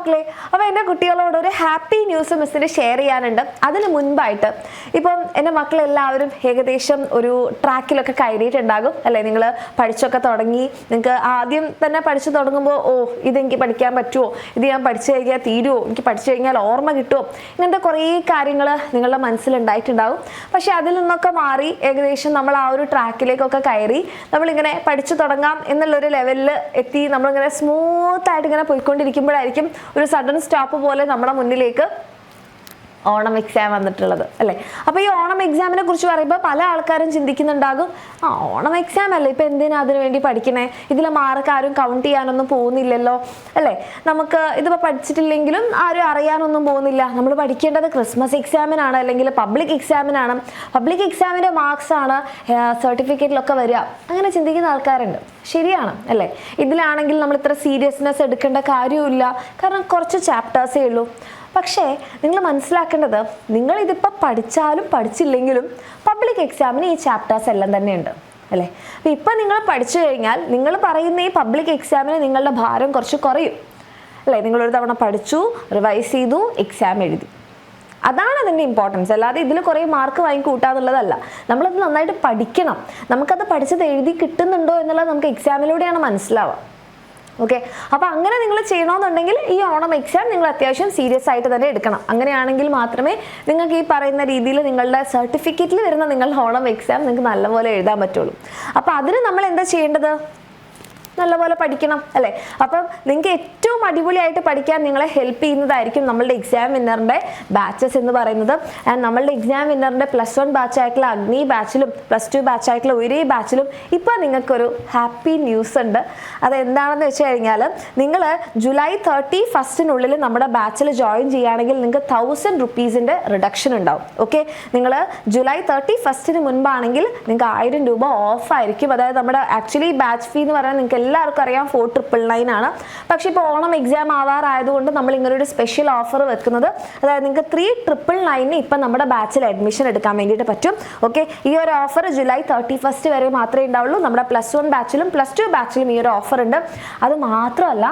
മക്കളെ, അപ്പോൾ എൻ്റെ കുട്ടികളോട് ഒരു ഹാപ്പി ന്യൂസ് മിസ്സിന് ഷെയർ ചെയ്യാനുണ്ട്. അതിന് മുൻപായിട്ട് ഇപ്പം എൻ്റെ മക്കളെല്ലാവരും ഏകദേശം ഒരു ട്രാക്കിലൊക്കെ കയറിയിട്ടുണ്ടാകും അല്ലേ? നിങ്ങൾ പഠിച്ചൊക്കെ തുടങ്ങി. നിങ്ങൾക്ക് ആദ്യം തന്നെ പഠിച്ചു തുടങ്ങുമ്പോൾ ഇതെനിക്ക് പഠിക്കാൻ പറ്റുമോ, ഇത് ഞാൻ പഠിച്ചു കഴിഞ്ഞാൽ തീരുമോ, എനിക്ക് പഠിച്ചു കഴിഞ്ഞാൽ ഓർമ്മ കിട്ടുമോ, ഇങ്ങനത്തെ കുറേ കാര്യങ്ങൾ നിങ്ങളുടെ മനസ്സിലുണ്ടായിട്ടുണ്ടാകും. പക്ഷെ അതിൽ നിന്നൊക്കെ മാറി ഏകദേശം നമ്മൾ ആ ഒരു ട്രാക്കിലേക്കൊക്കെ കയറി നമ്മളിങ്ങനെ പഠിച്ചു തുടങ്ങാം എന്നുള്ളൊരു ലെവലിൽ എത്തി നമ്മളിങ്ങനെ സ്മൂത്തായിട്ട് ഇങ്ങനെ പോയിക്കൊണ്ടിരിക്കുമ്പോഴായിരിക്കും ഒരു സഡൻ സ്റ്റോപ്പ് പോലെ നമ്മുടെ മുന്നിലേക്ക് ഓണം എക്സാം വന്നിട്ടുള്ളത് അല്ലേ? അപ്പോൾ ഈ ഓണം എക്സാമിനെ കുറിച്ച് പറയുമ്പോൾ പല ആൾക്കാരും ചിന്തിക്കുന്നുണ്ടാകും, ഓണം എക്സാം അല്ലേ, ഇപ്പം എന്തിനാ അതിനു വേണ്ടി പഠിക്കണേ, ഇതിലെ മാർക്ക് ആരും കൗണ്ട് ചെയ്യാനൊന്നും പോകുന്നില്ലല്ലോ അല്ലേ? നമുക്ക് ഇതിപ്പോൾ പഠിച്ചിട്ടില്ലെങ്കിലും ആരും അറിയാനൊന്നും പോകുന്നില്ല. നമ്മൾ പഠിക്കേണ്ടത് ക്രിസ്മസ് എക്സാമിനാണ്, അല്ലെങ്കിൽ പബ്ലിക് എക്സാമിനാണ്. പബ്ലിക് എക്സാമിൻ്റെ മാർക്സാണ് സർട്ടിഫിക്കറ്റിലൊക്കെ വരിക. അങ്ങനെ ചിന്തിക്കുന്ന ആൾക്കാരുണ്ട്. ശരിയാണ് അല്ലേ? ഇതിലാണെങ്കിൽ നമ്മൾ ഇത്ര സീരിയസ്നെസ് എടുക്കേണ്ട കാര്യമില്ല, കാരണം കുറച്ച് ചാപ്റ്റേഴ്സേ ഉള്ളൂ. പക്ഷേ നിങ്ങൾ മനസ്സിലാക്കേണ്ടത്, നിങ്ങളിതിപ്പോൾ പഠിച്ചാലും പഠിച്ചില്ലെങ്കിലും പബ്ലിക് എക്സാമിന് ഈ ചാപ്റ്റേഴ്സ് എല്ലാം തന്നെയുണ്ട് അല്ലേ? അപ്പോൾ ഇപ്പം നിങ്ങൾ പഠിച്ചു കഴിഞ്ഞാൽ നിങ്ങൾ പറയുന്ന ഈ പബ്ലിക് എക്സാമിന് നിങ്ങളുടെ ഭാരം കുറച്ച് കുറയും അല്ലേ? നിങ്ങളൊരു തവണ പഠിച്ചു, റിവൈസ് ചെയ്തു, എക്സാം എഴുതി. അതാണ് അതിൻ്റെ ഇമ്പോർട്ടൻസ്. അല്ലാതെ ഇതിൽ കുറേ മാർക്ക് വാങ്ങി കൂട്ടാന്നുള്ളതല്ല. നമ്മളത് നന്നായിട്ട് പഠിക്കണം. നമുക്കത് പഠിച്ചത് എഴുതി കിട്ടുന്നുണ്ടോ എന്നുള്ളത് നമുക്ക് എക്സാമിലൂടെയാണ് മനസ്സിലാവുക. ഓക്കെ, അപ്പോൾ അങ്ങനെ നിങ്ങൾ ചെയ്യണമെന്നുണ്ടെങ്കിൽ ഈ ഓണം എക്സാം നിങ്ങൾ അത്യാവശ്യം സീരിയസ് ആയിട്ട് തന്നെ എടുക്കണം. അങ്ങനെയാണെങ്കിൽ മാത്രമേ നിങ്ങൾക്ക് ഈ പറയുന്ന രീതിയിൽ നിങ്ങളുടെ സർട്ടിഫിക്കറ്റിൽ വരുന്ന നിങ്ങളുടെ ഓണം എക്സാം നിങ്ങൾക്ക് നല്ലപോലെ എഴുതാൻ പറ്റുള്ളൂ. അപ്പോൾ അതിന് നമ്മൾ എന്താ ചെയ്യേണ്ടത്? നല്ലപോലെ പഠിക്കണം അല്ലേ? അപ്പം നിങ്ങൾക്ക് ഏറ്റവും അടിപൊളിയായിട്ട് പഠിക്കാൻ നിങ്ങളെ ഹെൽപ്പ് ചെയ്യുന്നതായിരിക്കും നമ്മളുടെ എക്സാം വിന്നറിൻ്റെ ബാച്ചസ് എന്ന് പറയുന്നത്. ആൻഡ് നമ്മളുടെ എക്സാം വിന്നറിൻ്റെ +1 ബാച്ചായിട്ടുള്ള അഗ്നി ബാച്ചിലും +2 ബാച്ചായിട്ടുള്ള ഒരേ ബാച്ചിലും ഇപ്പോൾ നിങ്ങൾക്കൊരു ഹാപ്പി ന്യൂസ് ഉണ്ട്. അതെന്താണെന്ന് വെച്ച് കഴിഞ്ഞാൽ, നിങ്ങൾ ജൂലൈ 31 നമ്മുടെ ബാച്ചിൽ ജോയിൻ ചെയ്യുകയാണെങ്കിൽ നിങ്ങൾക്ക് 1000 rupees റിഡക്ഷൻ ഉണ്ടാവും. ഓക്കെ, നിങ്ങൾ ജൂലൈ 31 മുൻപാണെങ്കിൽ നിങ്ങൾക്ക് 1000 രൂപ ഓഫ് ആയിരിക്കും. അതായത് നമ്മുടെ ആക്ച്വലി ബാച്ച് ഫീ എന്ന് പറയുന്നത് നിങ്ങൾക്ക് എല്ലാവർക്കും അറിയാം 4999 ആണ്. പക്ഷേ ഇപ്പോൾ ഓണം എക്സാം ആവാറായതുകൊണ്ട് നമ്മൾ ഇങ്ങനെ ഒരു സ്പെഷ്യൽ ഓഫർ വെക്കുന്നത്, അതായത് നിങ്ങൾക്ക് 3999 ഇപ്പം നമ്മുടെ ബാച്ചിൽ അഡ്മിഷൻ എടുക്കാൻ വേണ്ടിയിട്ട് പറ്റും. ഓക്കെ, ഈ ഒരു ഓഫർ ജൂലൈ 31 വരെ മാത്രമേ ഉണ്ടാവുള്ളൂ. നമ്മുടെ +1 ബാച്ചിലും +2 ബാച്ചിലും ഈ ഒരു ഓഫർ ഉണ്ട്. അത് മാത്രമല്ല,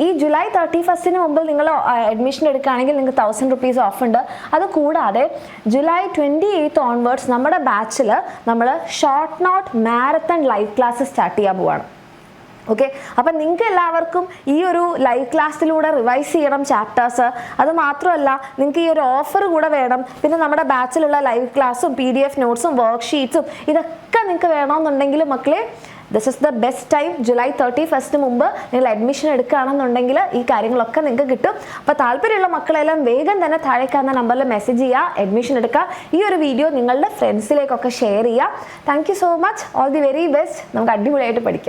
ഈ ജൂലൈ 31 മുമ്പ് നിങ്ങൾ അഡ്മിഷൻ എടുക്കുകയാണെങ്കിൽ നിങ്ങൾക്ക് 1000 rupees ഓഫ് ഉണ്ട്. അത് കൂടാതെ ജൂലൈ 28 ഓൺവേർഡ്സ് നമ്മുടെ ബാച്ചിൽ നമ്മൾ short note marathon live class start ചെയ്യാൻ പോവാണ്. ഓക്കെ, അപ്പം നിങ്ങൾക്ക് എല്ലാവർക്കും ഈ ഒരു ലൈവ് ക്ലാസ്സിലൂടെ റിവൈസ് ചെയ്യണം ചാപ്റ്റേഴ്സ്. അത് മാത്രമല്ല, നിങ്ങൾക്ക് ഈ ഒരു ഓഫർ കൂടെ വേണം. പിന്നെ നമ്മുടെ ബാച്ചിലുള്ള ലൈവ് ക്ലാസ്സും PDF നോട്ട്സും വർക്ക്ഷീറ്റ്സും ഇതൊക്കെ നിങ്ങൾക്ക് വേണമെന്നുണ്ടെങ്കിൽ മക്കളെ, this is the best time. July 31 മുമ്പ് നിങ്ങൾ അഡ്മിഷൻ എടുക്കുകയാണെന്നുണ്ടെങ്കിൽ ഈ കാര്യങ്ങളൊക്കെ നിങ്ങൾക്ക് കിട്ടും. അപ്പോൾ താല്പര്യമുള്ള മക്കളെല്ലാം വേഗം തന്നെ താഴെ കാണുന്ന നമ്പറിൽ മെസ്സേജ് ചെയ്യുക, അഡ്മിഷൻ എടുക്കുക. ഈ ഒരു വീഡിയോ നിങ്ങളുടെ ഫ്രണ്ട്സിലേക്കൊക്കെ ഷെയർ ചെയ്യുക. Thank you so much. All the very best. നമുക്ക് അടിപൊളിയായിട്ട് പഠിക്കാം.